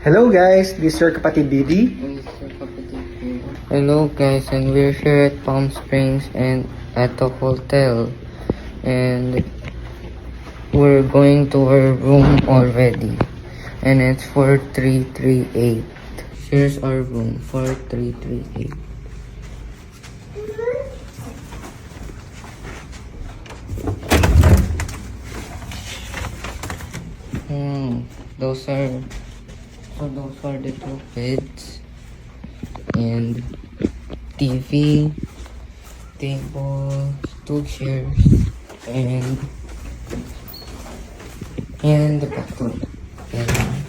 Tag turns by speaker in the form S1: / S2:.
S1: Hello guys, this is your kapatid Didi.
S2: Hello guys, and we're here at Palm Springs and at the hotel, and we're going to our room already, and it's 4338. Here's our room, 4338. Those are the two beds and TV, table, two chairs, and the bathroom. And